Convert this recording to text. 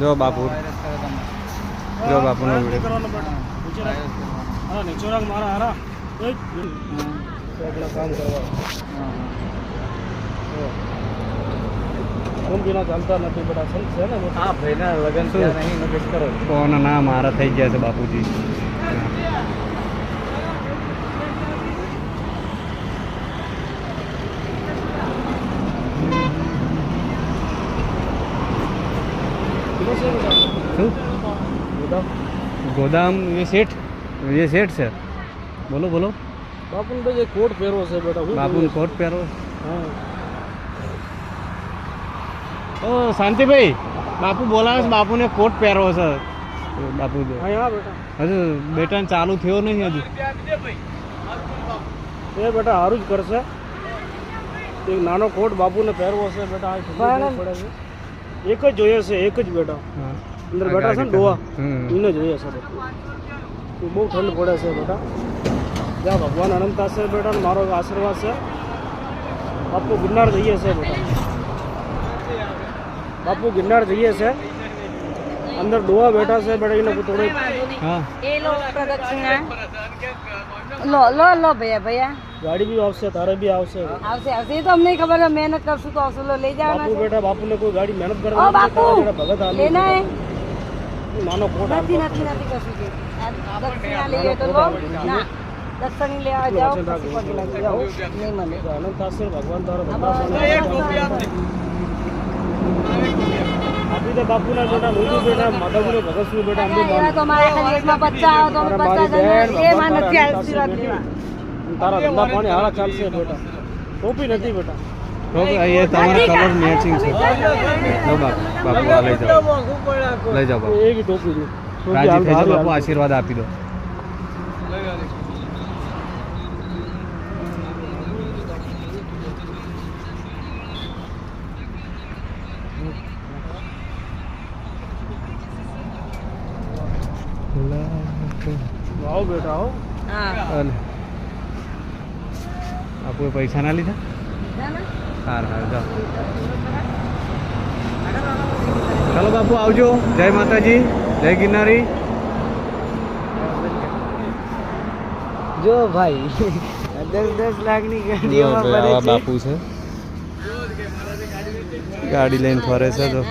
જો બાપુ જો બાપુનો વિડિયો કરવાનો બેટા હા નીચે રાખ મારા હારા એક આપણા કામ કરવા કોણ બિના ચાલતા નથી બેટા સંત છે ને હા ભાઈના લગન થયા નહીં નોટિસ કરો કોણ ના મારા થઈ ગયા છે બાપુજી गोदाम ये सेठ से बोलो बोलो बापू ने ये कोट पहरो से बेटा बापू ने कोट पहरो हाँ ओ शांति भाई बापू बोला है बापू ने कोट पहरो से बापू जो हाँ यहाँ बेटा हजू बेटा चालू थयो नहीं हजू ये बेटा हारू ज करशे एक नानो कोट बापू ने पहरવો છે બેટા આ પડે છે એક જ જોઈએ છે એક જ બેટા અંદર બેટા છે ને ડોવા એને જોઈએ છે બેટા બહુ ઠંડ પડે છે બેટા જા ભગવાન અનંતા છે બેટા મારો આશીર્વાદ છે બાપુ ગિરનાર જઈએ છે બેટા બાપુ ગિરનાર જઈએ છે અંદર ડોવા બેઠા છે બેટા એને થોડો हाँ ये लो प्रदक्षिणा लो लो लो भैया भैया ગાડી બી આવશે તારે બી આવશે આવશે આવશે એ તો અમને ખબર है मेहनत करશું तो આવશે લો લઈ જવાના બાપુ બેટા બાપુને કોઈ ગાડી મહેનત ओ કરવા बापू ભગત આલી लेना है નાનો કોટ નથી નથી નથી કરશું કે દક્ષિણા લઈએ તો લો ના દક્ષિણા લેવા જાઓ પછી પગે લાગી જાઓ નહીં મને અનંત આશીર્વાદ ભગવાન તારો આપી દે બાપુના બેટા મોટું બેટા માધવપુર ભગતનું બેટા અંબે એવા તો મારા ખાલી બચ્ચા આવો તો 50 જણ એ માં નથી આશીર્વાદ લેવા તારા ધંધા પાણી હારા ચાલશે બેટા ટોપી નથી બેટા तो ये तुम्हारा कलर मैचिंग છે लो बापू आ ले जाओ बापू એક ટોપી દે राजी થઈ જાઓ बापू आशीर्वाद આપી દો આવો બેટા આવો હા आपको पैसा ना लीधा हार हार जाओ चलो बापू आवजो जय माताजी जय गिरनारी જો ભાઈ 10 લાખની ગાડીઓમાં બાપુ છે ગાડી લઈને ફરે છે તો